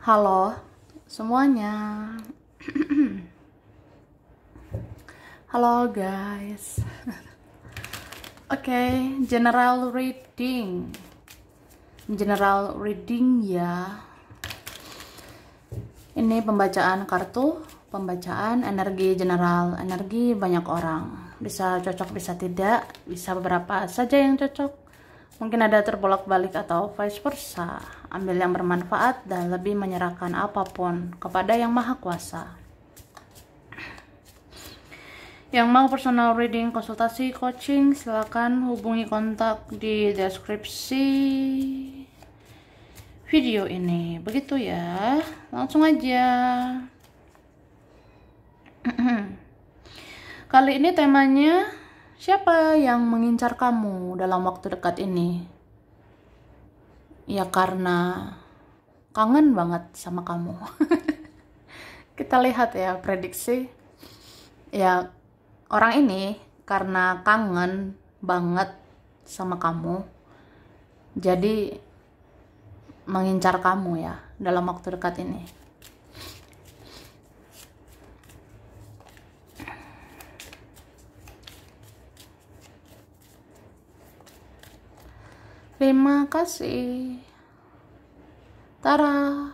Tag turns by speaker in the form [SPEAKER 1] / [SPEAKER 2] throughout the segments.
[SPEAKER 1] Halo semuanya. Halo guys. Oke, general reading. General reading ya. Ini pembacaan kartu, pembacaan energi general, energi banyak orang. Bisa cocok, bisa tidak, bisa beberapa saja yang cocok. Mungkin ada terbolak-balik atau vice versa. Ambil yang bermanfaat dan lebih menyerahkan apapun kepada Yang Maha Kuasa. Yang mau personal reading, konsultasi, coaching, silakan hubungi kontak di deskripsi video ini. Begitu ya. Langsung aja. Kali ini temanya, siapa yang mengincar kamu dalam waktu dekat ini? Ya karena kangen banget sama kamu. Kita lihat ya prediksi. Ya orang ini karena kangen banget sama kamu, jadi mengincar kamu ya dalam waktu dekat ini. Terima kasih. Tara.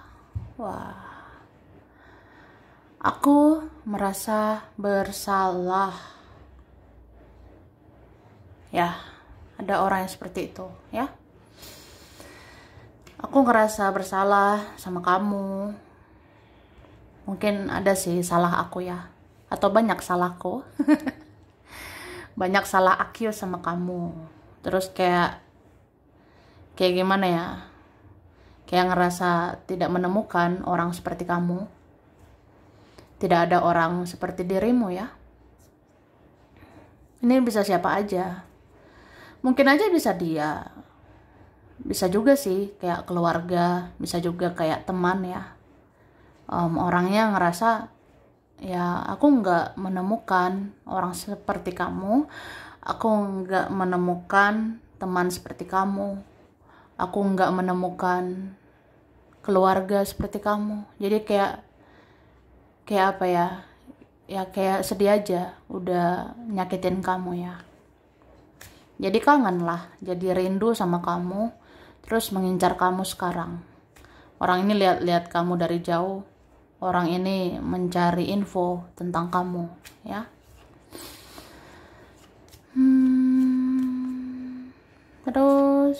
[SPEAKER 1] Wah. Aku merasa bersalah. Ya, ada orang yang seperti itu, ya. Aku ngerasa bersalah sama kamu. Mungkin ada sih salah aku ya. Atau banyak salahku. Banyak salah aku sama kamu. Terus kayak gimana ya, kayak ngerasa tidak menemukan orang seperti kamu, tidak ada orang seperti dirimu ya. Ini bisa siapa aja, mungkin aja bisa dia, bisa juga sih kayak keluarga, bisa juga kayak teman ya. Orangnya ngerasa ya aku nggak menemukan orang seperti kamu, aku nggak menemukan teman seperti kamu, aku nggak menemukan keluarga seperti kamu. Jadi kayak apa ya, ya kayak sedih aja udah nyakitin kamu ya. Jadi kangen lah, jadi rindu sama kamu, terus mengincar kamu sekarang. Orang ini lihat kamu dari jauh, orang ini mencari info tentang kamu ya. Terus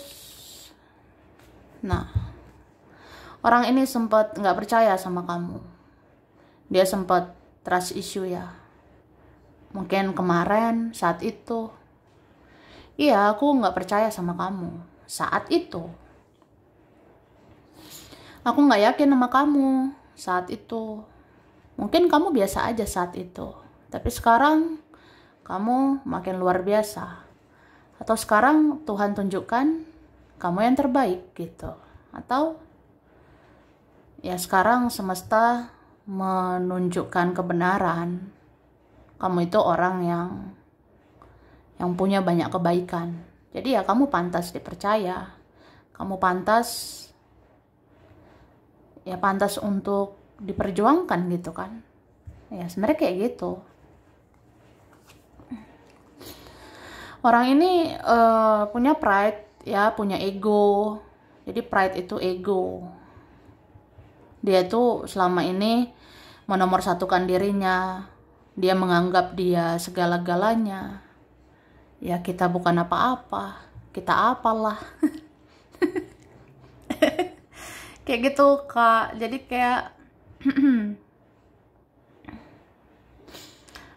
[SPEAKER 1] nah, orang ini sempat nggak percaya sama kamu. Dia sempat trust issue ya. Mungkin kemarin saat itu. Iya, aku nggak percaya sama kamu saat itu. Aku nggak yakin sama kamu saat itu. Mungkin kamu biasa aja saat itu. Tapi sekarang kamu makin luar biasa. Atau sekarang Tuhan tunjukkan kamu yang terbaik gitu. Atau ya sekarang semesta menunjukkan kebenaran kamu itu orang yang punya banyak kebaikan. Jadi ya kamu pantas dipercaya, kamu pantas untuk diperjuangkan gitu kan ya. Sebenarnya kayak gitu. Orang ini punya pride ya, punya ego. Jadi pride itu ego. Dia tuh selama ini menomorsatukan dirinya. Dia menganggap dia segala-galanya. Ya kita bukan apa-apa. Kita apalah. Kayak gitu Kak. Jadi kayak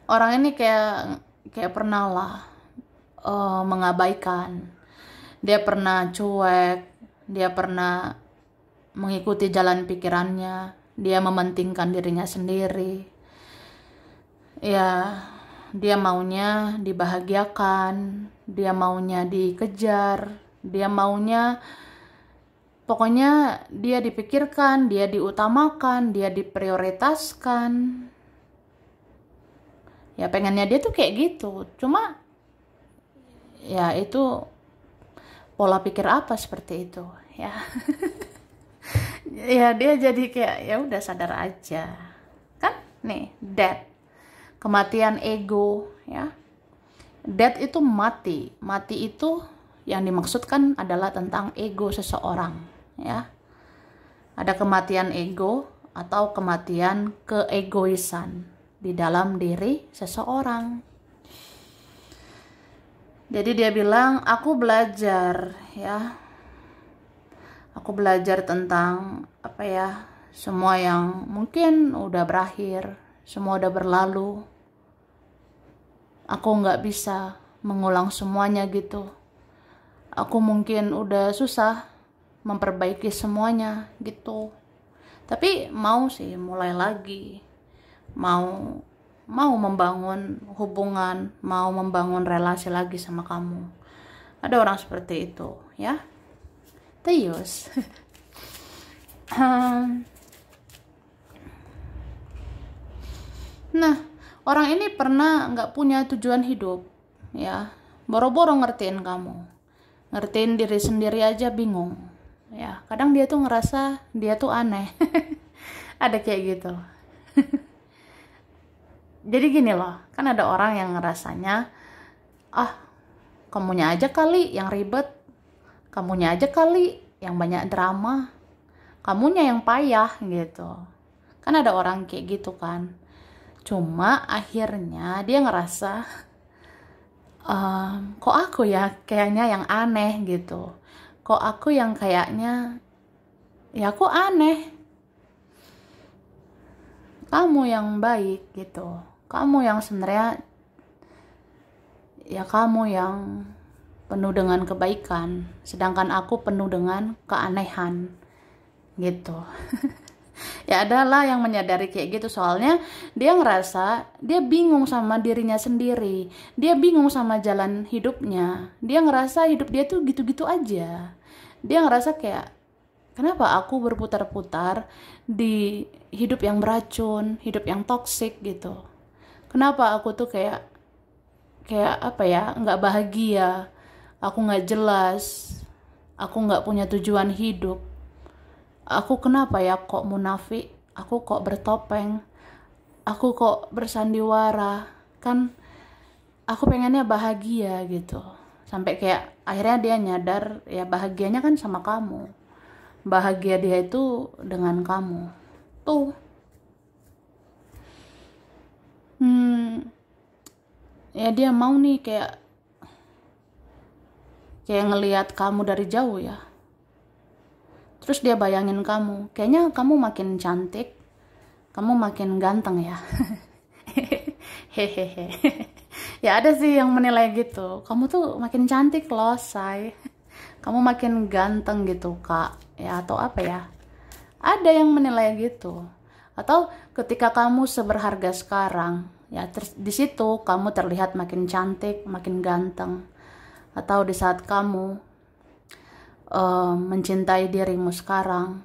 [SPEAKER 1] orang ini kayak pernah lah mengabaikan. Dia pernah cuek. Dia pernah mengikuti jalan pikirannya, dia mementingkan dirinya sendiri. Ya, dia maunya dibahagiakan, dia maunya dikejar, dia maunya pokoknya dia dipikirkan, dia diutamakan, dia diprioritaskan. Ya pengennya dia tuh kayak gitu. Cuma ya itu pola pikir apa seperti itu ya. Ya dia jadi kayak ya udah sadar aja kan. Nih death, kematian ego ya. Death itu mati. Mati itu yang dimaksudkan adalah tentang ego seseorang ya. Ada kematian ego atau kematian keegoisan di dalam diri seseorang. Jadi dia bilang, aku belajar ya. Aku belajar tentang apa ya? Semua yang mungkin udah berakhir, semua udah berlalu. Aku nggak bisa mengulang semuanya gitu. Aku mungkin udah susah memperbaiki semuanya gitu. Tapi mau sih mulai lagi. Mau membangun hubungan, mau membangun relasi lagi sama kamu. Ada orang seperti itu, ya. Tius. Nah, orang ini pernah nggak punya tujuan hidup, ya. Boro-boro ngertiin kamu, ngertiin diri sendiri aja bingung, ya. Kadang dia tuh ngerasa dia tuh aneh. Ada kayak gitu. Jadi gini loh, kan ada orang yang ngerasanya, kamunya aja kali yang ribet, kamunya aja kali yang banyak drama, kamunya yang payah gitu. Kan ada orang kayak gitu kan. Cuma akhirnya dia ngerasa, kok aku ya kayaknya yang aneh gitu. Kok aku yang kayaknya, ya aku aneh. Kamu yang baik gitu. Kamu yang sebenarnya, ya kamu yang penuh dengan kebaikan, sedangkan aku penuh dengan keanehan gitu. Ya adalah yang menyadari kayak gitu, soalnya dia ngerasa dia bingung sama dirinya sendiri, dia bingung sama jalan hidupnya, dia ngerasa hidup dia tuh gitu-gitu aja. Dia ngerasa kayak, kenapa aku berputar-putar di hidup yang beracun, hidup yang toksik gitu. Kenapa aku tuh kayak apa ya, nggak bahagia, aku nggak jelas, aku nggak punya tujuan hidup. Aku kenapa ya kok munafik, aku kok bertopeng, aku kok bersandiwara, kan aku pengennya bahagia gitu. Sampai kayak akhirnya dia nyadar ya bahagianya kan sama kamu, bahagia dia itu dengan kamu tuh. Ya dia mau nih kayak ngelihat kamu dari jauh ya. Terus dia bayangin kamu, kayaknya kamu makin cantik, kamu makin ganteng ya. Hehehe. Ya ada sih yang menilai gitu, kamu tuh makin cantik loh say, kamu makin ganteng gitu kak, ya atau apa ya. Ada yang menilai gitu. Atau ketika kamu seberharga sekarang, ya di situ kamu terlihat makin cantik, makin ganteng. Atau di saat kamu mencintai dirimu sekarang,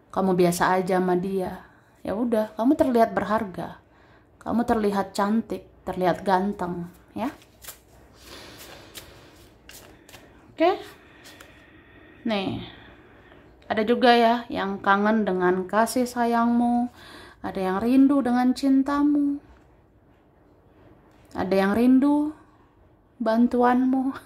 [SPEAKER 1] kamu biasa aja sama dia, ya udah kamu terlihat berharga, kamu terlihat cantik, terlihat ganteng, ya. Oke. Nih, ada juga ya yang kangen dengan kasih sayangmu, ada yang rindu dengan cintamu, ada yang rindu bantuanmu.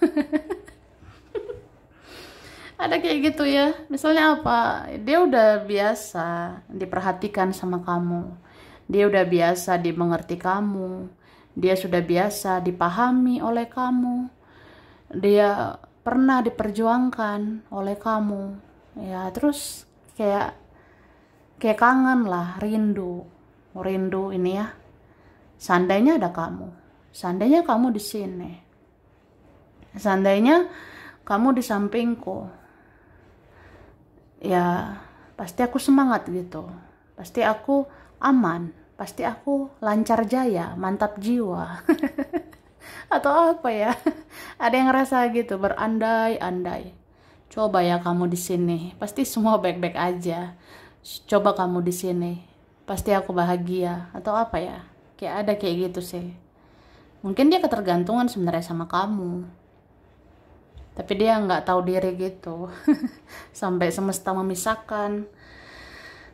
[SPEAKER 1] Ada kayak gitu ya. Misalnya apa? Dia udah biasa diperhatikan sama kamu. Dia udah biasa dimengerti kamu. Dia sudah biasa dipahami oleh kamu. Dia pernah diperjuangkan oleh kamu. Ya, terus kayak kangen lah, rindu. Rindu ini ya. Seandainya ada kamu. Seandainya kamu di sini. Seandainya kamu di sampingku. Ya pasti aku semangat gitu, pasti aku aman, pasti aku lancar jaya, mantap jiwa. Atau apa ya, ada yang ngerasa gitu, berandai-andai, coba ya kamu di sini pasti semua baik-baik aja, coba kamu di sini pasti aku bahagia, atau apa ya, kayak ada kayak gitu sih. Mungkin dia ketergantungan sebenarnya sama kamu, tapi dia nggak tahu diri gitu. Sampai semesta memisahkan,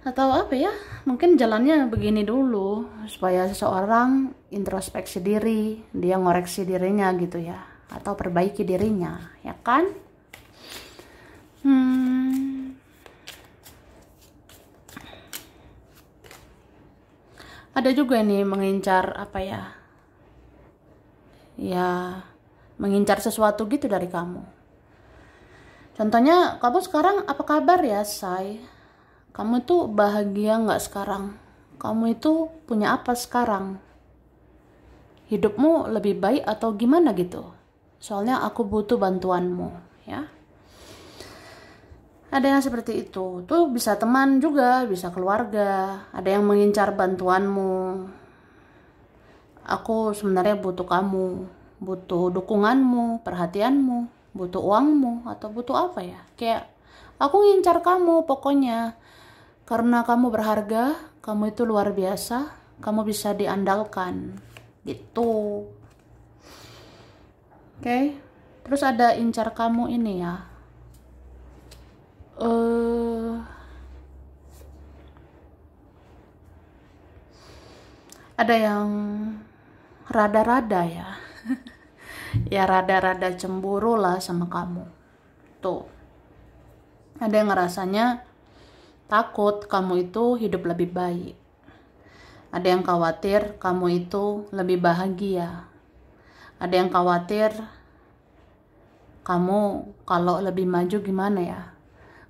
[SPEAKER 1] atau apa ya, mungkin jalannya begini dulu supaya seseorang introspeksi diri, dia ngoreksi dirinya gitu ya, atau perbaiki dirinya, ya kan? Ada juga nih mengincar apa ya, ya mengincar sesuatu gitu dari kamu. Contohnya, kamu sekarang apa kabar ya, Say? Kamu tuh bahagia nggak sekarang? Kamu itu punya apa sekarang? Hidupmu lebih baik atau gimana gitu? Soalnya aku butuh bantuanmu, ya. Ada yang seperti itu. Tuh bisa teman juga, bisa keluarga. Ada yang mengincar bantuanmu. Aku sebenarnya butuh kamu, butuh dukunganmu, perhatianmu, butuh uangmu, atau butuh apa ya? Kayak aku ngincar kamu pokoknya. Karena kamu berharga, kamu itu luar biasa, kamu bisa diandalkan. Gitu. Oke. Terus ada incar kamu ini ya. Ada yang rada-rada ya. Ya rada-rada cemburu lah sama kamu. Tuh. Ada yang ngerasanya takut kamu itu hidup lebih baik. Ada yang khawatir kamu itu lebih bahagia. Ada yang khawatir kamu kalau lebih maju gimana ya.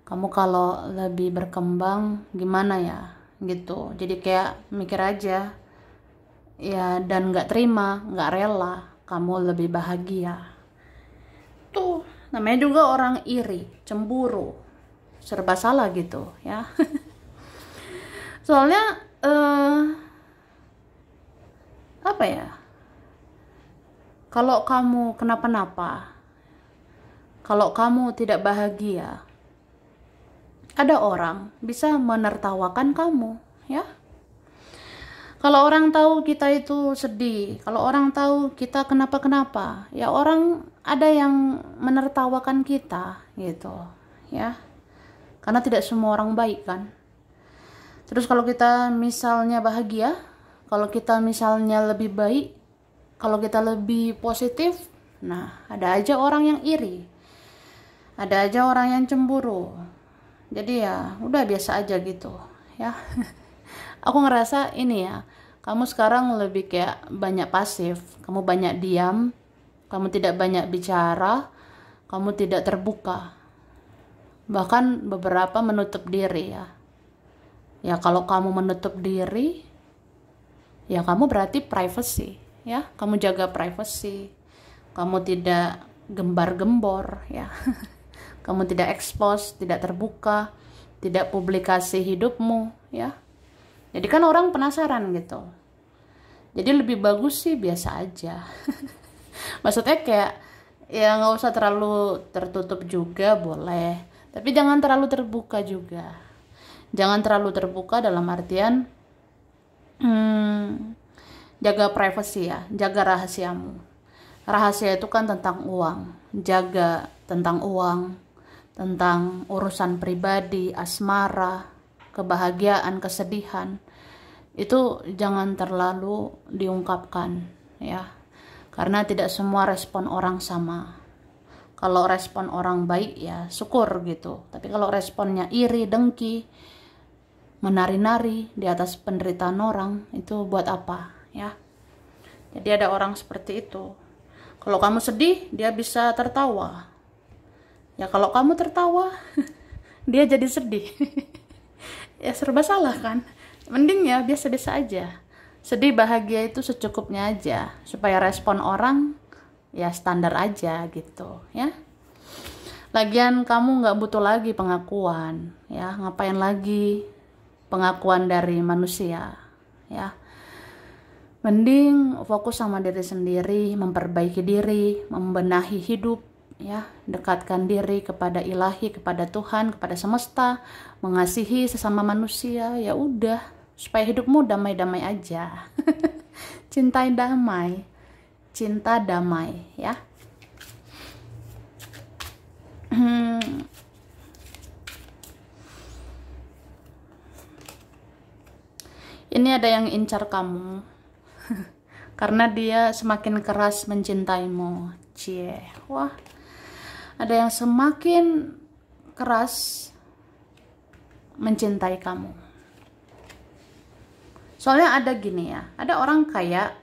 [SPEAKER 1] Kamu kalau lebih berkembang gimana ya. Gitu. Jadi kayak mikir aja. Ya, dan gak terima, gak rela kamu lebih bahagia. Tuh, namanya juga orang iri, cemburu, serba salah gitu ya. Soalnya apa ya, kalau kamu kenapa-napa, kalau kamu tidak bahagia, ada orang bisa menertawakan kamu ya. Kalau orang tahu kita itu sedih, kalau orang tahu kita kenapa-kenapa, ya orang ada yang menertawakan kita gitu, ya. Karena tidak semua orang baik kan. Terus kalau kita misalnya bahagia, kalau kita misalnya lebih baik, kalau kita lebih positif, nah ada aja orang yang iri. Ada aja orang yang cemburu. Jadi ya udah biasa aja gitu, ya. Aku ngerasa ini ya, kamu sekarang lebih kayak banyak pasif, kamu banyak diam, kamu tidak banyak bicara, kamu tidak terbuka. Bahkan beberapa menutup diri ya. Ya kalau kamu menutup diri, ya kamu berarti privacy, ya. Kamu jaga privacy. Kamu tidak gembar-gembor, ya. Kamu tidak expose, tidak terbuka, tidak publikasi hidupmu, ya. Jadi kan orang penasaran gitu. Jadi lebih bagus sih biasa aja. Maksudnya kayak ya nggak usah terlalu tertutup juga boleh. Tapi jangan terlalu terbuka juga. Jangan terlalu terbuka dalam artian jaga privasi ya, jaga rahasiamu. Rahasia itu kan tentang uang. Jaga tentang uang, tentang urusan pribadi, asmara, kebahagiaan, kesedihan, itu jangan terlalu diungkapkan ya, karena tidak semua respon orang sama. Kalau respon orang baik ya syukur gitu, tapi kalau responnya iri, dengki, menari-nari di atas penderitaan orang, itu buat apa ya. Jadi ada orang seperti itu. Kalau kamu sedih, dia bisa tertawa ya. Kalau kamu tertawa dia jadi sedih. Ya serba salah kan. Mending ya biasa-biasa aja. Sedih bahagia itu secukupnya aja, supaya respon orang ya standar aja gitu ya. Lagian kamu nggak butuh lagi pengakuan ya. Ngapain lagi pengakuan dari manusia ya. Mending fokus sama diri sendiri, memperbaiki diri, membenahi hidup ya, dekatkan diri kepada ilahi, kepada Tuhan, kepada semesta, mengasihi sesama manusia, ya udah, supaya hidupmu damai-damai aja. Cintai damai, cinta damai ya. Ini ada yang incar kamu karena dia semakin keras mencintaimu. Cie, wah, ada yang semakin keras mencintai kamu. Soalnya ada gini ya, ada orang kayak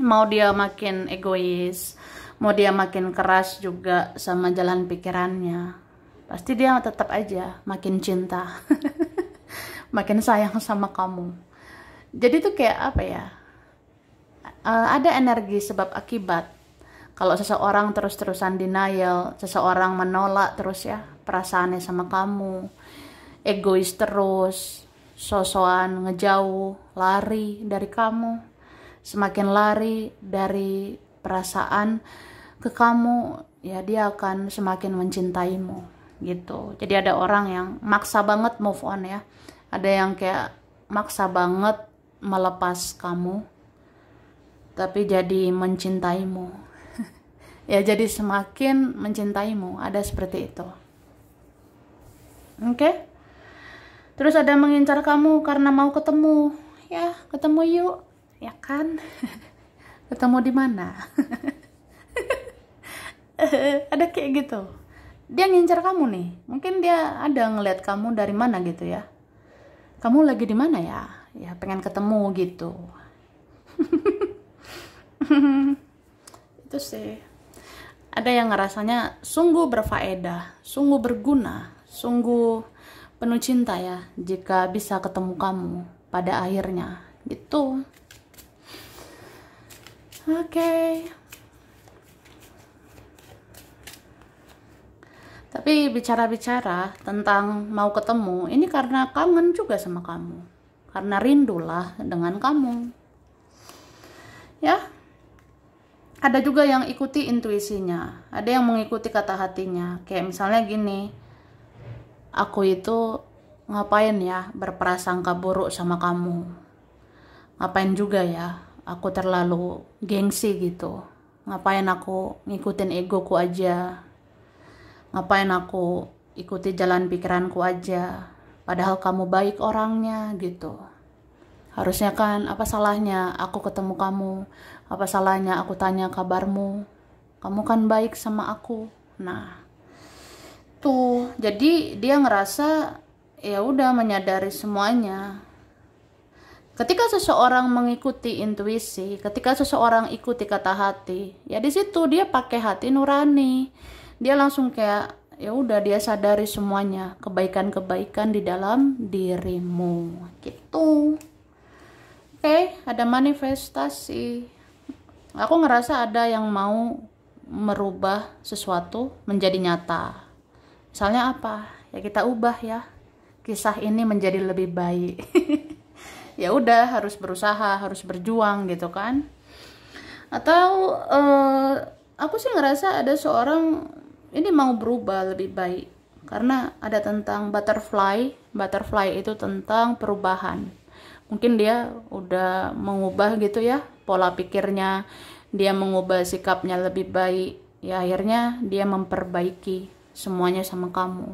[SPEAKER 1] mau dia makin egois, mau dia makin keras juga sama jalan pikirannya, pasti dia tetap aja makin cinta. Makin sayang sama kamu. Jadi tuh kayak apa ya, ada energi sebab akibat. Kalau seseorang terus-terusan denial, seseorang menolak terus ya perasaannya sama kamu, egois terus, sosokan ngejauh, lari dari kamu, semakin lari dari perasaan ke kamu, ya dia akan semakin mencintaimu gitu. Jadi ada orang yang maksa banget move on ya, ada yang kayak maksa banget melepas kamu, tapi jadi mencintaimu. Ya jadi semakin mencintaimu, ada seperti itu. Oke? Terus ada mengincar kamu karena mau ketemu. Ya, ketemu yuk. Ya kan? Ketemu di mana? Ada kayak gitu. Dia ngincar kamu nih. Mungkin dia ada ngeliat kamu dari mana gitu ya. Kamu lagi di mana ya? Ya pengen ketemu gitu. Itu sih. Ada yang ngerasanya sungguh berfaedah, sungguh berguna, sungguh penuh cinta ya jika bisa ketemu kamu pada akhirnya gitu. Oke. Tapi bicara-bicara tentang mau ketemu, ini karena kangen juga sama kamu, karena rindulah dengan kamu ya. Ada juga yang ikuti intuisinya, ada yang mengikuti kata hatinya. Kayak misalnya gini, aku itu ngapain ya berprasangka buruk sama kamu, ngapain juga ya aku terlalu gengsi gitu, ngapain aku ngikutin egoku aja, ngapain aku ikuti jalan pikiranku aja, padahal kamu baik orangnya gitu. Harusnya kan, apa salahnya aku ketemu kamu, apa salahnya aku tanya kabarmu, kamu kan baik sama aku. Nah tuh, jadi dia ngerasa ya udah menyadari semuanya. Ketika seseorang mengikuti intuisi, ketika seseorang ikuti kata hati, ya di situ dia pakai hati nurani. Dia langsung kayak ya udah, dia sadari semuanya, kebaikan-kebaikan di dalam dirimu gitu. Oke, ada manifestasi. Aku ngerasa ada yang mau merubah sesuatu menjadi nyata. Misalnya apa? Ya kita ubah ya. Kisah ini menjadi lebih baik. Ya udah, harus berusaha, harus berjuang gitu kan. Atau aku sih ngerasa ada seorang ini mau berubah lebih baik. Karena ada tentang butterfly. Butterfly itu tentang perubahan. Mungkin dia udah mengubah gitu ya pola pikirnya, dia mengubah sikapnya lebih baik, ya akhirnya dia memperbaiki semuanya sama kamu.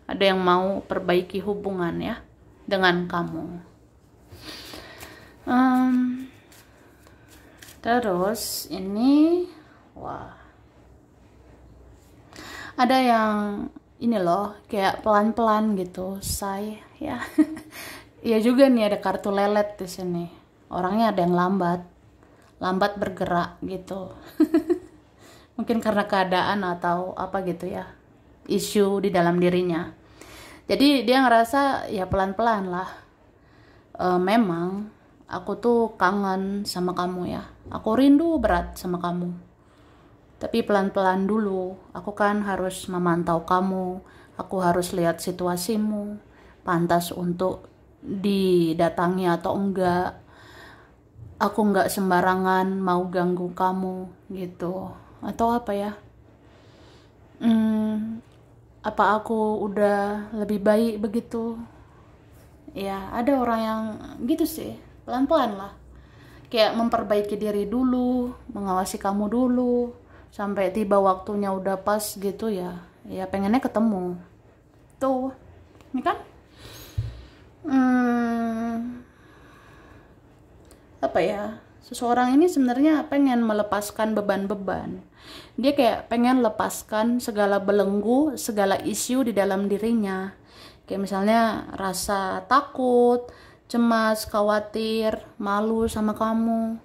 [SPEAKER 1] Ada yang mau perbaiki hubungan ya dengan kamu. Terus ini, wah, ada yang ini loh kayak pelan-pelan gitu, say ya. Iya juga nih, ada kartu lelet di sini. Orangnya ada yang lambat bergerak gitu. Mungkin karena keadaan atau apa gitu ya, isu di dalam dirinya. Jadi dia ngerasa ya pelan-pelan lah. Memang aku tuh kangen sama kamu ya. Aku rindu berat sama kamu. Tapi pelan-pelan dulu. Aku kan harus memantau kamu. Aku harus lihat situasimu. Pantas untuk didatangi atau enggak. Aku enggak sembarangan mau ganggu kamu gitu. Atau apa ya, apa aku udah lebih baik begitu ya. Ada orang yang gitu sih, pelan-pelan lah, kayak memperbaiki diri dulu, mengawasi kamu dulu sampai tiba waktunya udah pas gitu ya. ya pengennya ketemu. Tuh, ini kan apa ya, seseorang ini sebenarnya pengen melepaskan beban-beban. Dia kayak pengen lepaskan segala belenggu, segala isu di dalam dirinya. Kayak misalnya rasa takut, cemas, khawatir, malu sama kamu,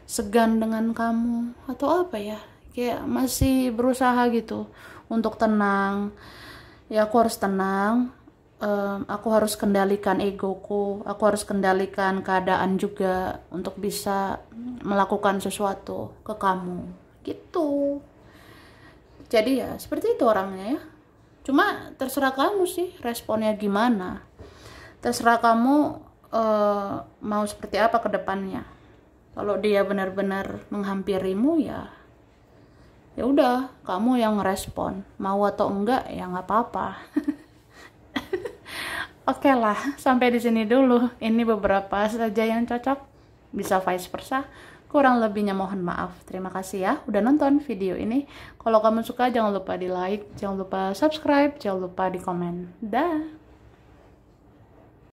[SPEAKER 1] segan dengan kamu, atau apa ya, kayak masih berusaha gitu untuk tenang. Ya aku harus tenang, aku harus kendalikan egoku, aku harus kendalikan keadaan juga untuk bisa melakukan sesuatu ke kamu gitu. Jadi ya seperti itu orangnya ya. Cuma terserah kamu sih responnya gimana, terserah kamu mau seperti apa ke depannya. Kalau dia benar-benar menghampirimu, ya udah kamu yang ngerespon, mau atau enggak ya nggak apa-apa. Oke lah, sampai di sini dulu. Ini beberapa saja yang cocok, bisa vice versa. Kurang lebihnya mohon maaf. Terima kasih ya udah nonton video ini. Kalau kamu suka jangan lupa di like, jangan lupa subscribe, jangan lupa di komen. Dah.